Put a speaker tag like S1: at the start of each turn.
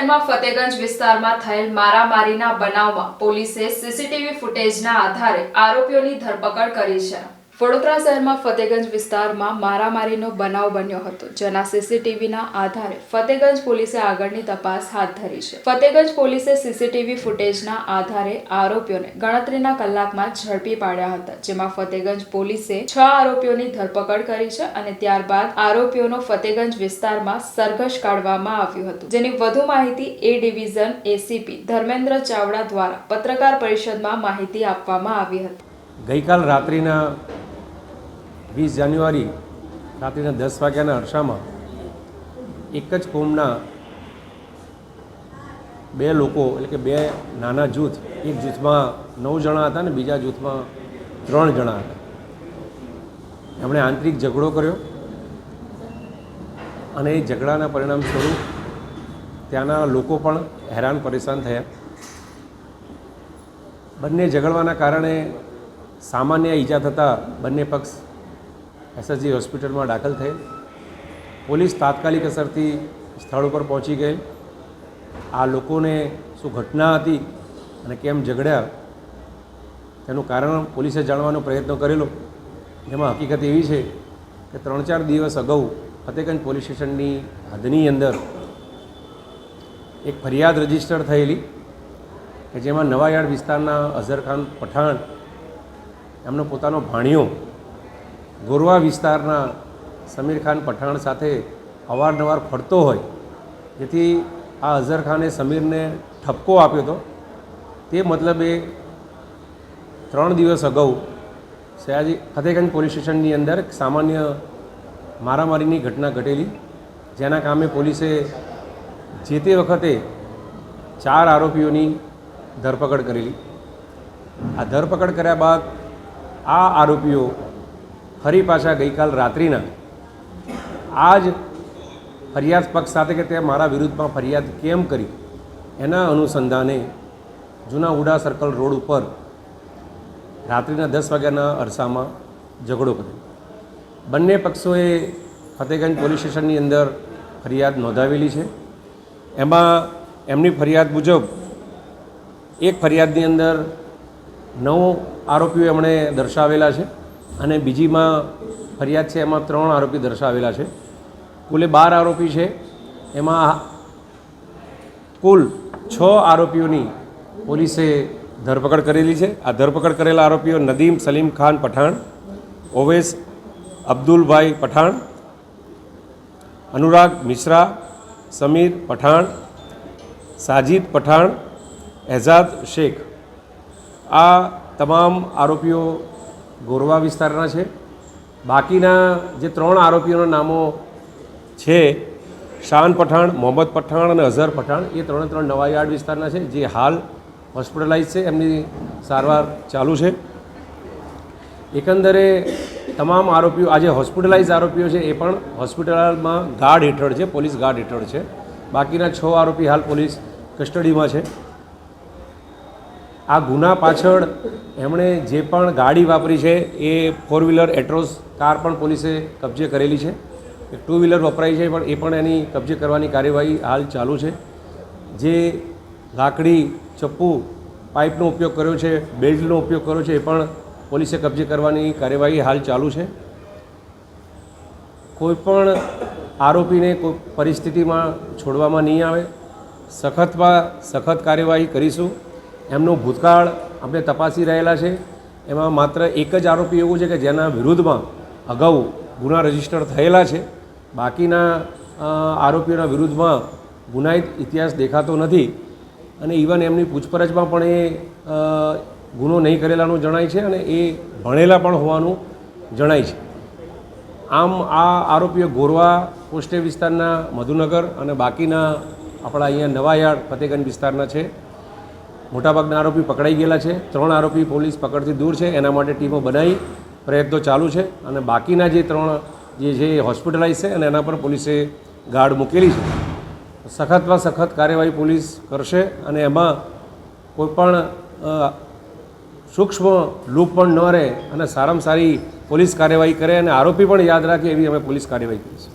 S1: શહેરમાં ફતેગંજ વિસ્તારમાં થયેલ મારામારીના બનાવમાં પોલીસે સીસીટીવી ફૂટેજના આધારે આરોપીઓની ધરપકડ કરી છે। વડોદરા શહેરમાં ફતેગંજ વિસ્તારમાં મારામારીનો બનાવ બન્યો હતો, જેના સીસીટીવીના આધારે ફતેગંજ પોલીસે આગળની તપાસ હાથ ધરી છે। ફતેગંજ પોલીસે સીસીટીવી ફૂટેજના આધારે આરોપીઓને ગણતરીના કલાકમાં ઝડપી પાડ્યા હતા, જેમાં ફતેગંજ પોલીસે 6 આરોપીઓની ધરપકડ કરી છે અને ત્યારબાદ આરોપીઓનો ફતેગંજ વિસ્તારમાં સરઘસ કાઢવામાં આવ્યું હતું, જેની વધુ માહિતી એ ડિવિઝન એસીપી ધર્મેન્દ્ર ચાવડા દ્વારા પત્રકાર પરિષદમાં માહિતી આપવામાં આવી હતી।
S2: ગઈકાલ રાત્રિના 20 જાન્યુઆરી રાત્રિના 10 વાગ્યાના અરસામાં એક જ કોમના 2 લોકો એટલે કે 2 નાના જૂથ, એક જૂથમાં 9 જણા હતા અને બીજા જૂથમાં 3 જણા હતા, એમણે આંતરિક ઝઘડો કર્યો અને એ ઝઘડાના પરિણામ સ્વરૂપ ત્યાંના લોકો પણ હેરાન પરેશાન થયા। બંને ઝઘડવાના કારણે સામાન્ય ઈજા થતાં બંને પક્ષ એસએસજી હોસ્પિટલમાં દાખલ થયેલ। પોલીસ તાત્કાલિક અસરથી સ્થળ ઉપર પહોંચી ગઈ। આ લોકોને શું ઘટના હતી અને કેમ ઝઘડ્યા તેનું કારણ પોલીસે જાણવાનો પ્રયત્ન કરેલો, જેમાં હકીકત એવી છે કે 3-4 દિવસ અગાઉ ફતેગંજ પોલીસ સ્ટેશનની હદની અંદર એક ફરિયાદ રજીસ્ટર થયેલી કે જેમાં નવાયાર્ડ વિસ્તારના અઝહરખાન પઠાણ એમનો પોતાનો ભાણિયો ગોરવા વિસ્તારના સમીરખાન પઠાણ સાથે અવારનવાર ફરતો હોય, જેથી આ અઝહરખાને સમીરને ઠપકો આપ્યો હતો। તે મતલબે 3 દિવસ અગાઉ ફતેગંજ પોલીસ સ્ટેશનની અંદર સામાન્ય મારામારીની ઘટના ઘટેલી, જેના કામે પોલીસે જે તે વખતે 4 આરોપીઓની ધરપકડ કરેલી। આ ધરપકડ કર્યા બાદ આ આરોપીઓ ફરી પાછા ગઈકાલ રાત્રિના આ જ ફરિયાદ પક્ષ સાથે કે તે મારા વિરુદ્ધમાં ફરિયાદ કેમ કરી એના અનુસંધાને જૂના ઉડા સર્કલ રોડ ઉપર રાત્રિના 10 વાગ્યાના અરસામાં ઝઘડો કર્યો। બંને પક્ષોએ ફતેગંજ પોલીસ સ્ટેશનની અંદર ફરિયાદ નોંધાવેલી છે। એમાં એમની ફરિયાદ મુજબ એક ફરિયાદની અંદર 9 આરોપીઓ એમણે દર્શાવેલા છે અને બીજીમાં ફરિયાદ છે એમાં 3 આરોપી દર્શાવેલા છે। કુલે 12 આરોપી છે, એમાં કુલ 6 આરોપીઓની પોલીસે ધરપકડ કરેલી છે। આ ધરપકડ કરેલા આરોપીઓ નદીમ સલીમ ખાન પઠાણ, ઓવેસ અબ્દુલભાઈ પઠાણ, અનુરાગ મિશ્રા, સમીર પઠાણ, સાજીદ પઠાણ, એઝાદ શેખ। આ તમામ આરોપીઓ ગોરવા વિસ્તારના છે। બાકીના જે 3 આરોપીઓના નામો છે, શાન પઠાણ, મોહમ્મદ પઠાણ અને અઝહર પઠાણ, એ 3 નવાયાર્ડ વિસ્તારના છે, જે હાલ હોસ્પિટલાઇઝ છે, એમની સારવાર ચાલુ છે। એકંદરે તમામ આરોપીઓ આજે હોસ્પિટલાઇઝ આરોપીઓ છે એ પણ હોસ્પિટલમાં ગાર્ડ હેઠળ છે, પોલીસ ગાર્ડ હેઠળ છે। બાકીના 6 આરોપી હાલ પોલીસ કસ્ટડીમાં છે। આ ગુના પાછળ એમણે જે પણ ગાડી વાપરી છે એ 4 વ્હીલર એટ્રોસ કાર પણ પોલીસે કબજે કરેલી છે। એક 2 વ્હીલર વપરાઈ છે પણ એ પણ એની કબજે કરવાની કાર્યવાહી હાલ ચાલુ છે। જે લાકડી, ચપ્પુ, પાઇપનો ઉપયોગ કર્યો છે, બેલ્ટનો ઉપયોગ કર્યો છે, એ પણ પોલીસે કબજે કરવાની કાર્યવાહી હાલ ચાલુ છે। કોઈપણ આરોપીને કોઈ પરિસ્થિતિમાં છોડવામાં નહીં આવે, સખતમાં સખત કાર્યવાહી કરીશું। એમનો ભૂતકાળ આપણે તપાસી રહેલા છે। એમાં માત્ર એક જ આરોપી એવું છે કે જેના વિરુદ્ધમાં અગાઉ ગુના રજીસ્ટર થયેલા છે। બાકીના આરોપીઓના વિરુદ્ધમાં ગુનાહિત ઇતિહાસ દેખાતો નથી અને ઇવન એમની પૂછપરછમાં પણ એ ગુનો નહીં કરેલાનું જણાય છે અને એ ભણેલા પણ હોવાનું જણાય છે। આમ આ આરોપીઓ ગોરવા પોસ્ટે વિસ્તારના મધુનગર અને બાકીના આપણા અહીંયા નવાયાર્ડ ફતેગંજ વિસ્તારના છે। મોટાભાગના આરોપી પકડાઈ ગયેલા છે। 3 આરોપી પોલીસ પકડથી દૂર છે, એના માટે ટીમો બનાવી પ્રયત્નો ચાલુ છે અને બાકીના જે 3 જે છે હોસ્પિટલાઇઝ છે અને એના પર પોલીસે ગાર્ડ મૂકેલી છે। સખતમાં સખત કાર્યવાહી પોલીસ કરશે અને એમાં કોઈપણ સૂક્ષ્મ લૂપ પણ ન રહે અને સારામાં સારી પોલીસ કાર્યવાહી કરે અને આરોપી પણ યાદ રાખે એવી અમે પોલીસ કાર્યવાહી કરીશું।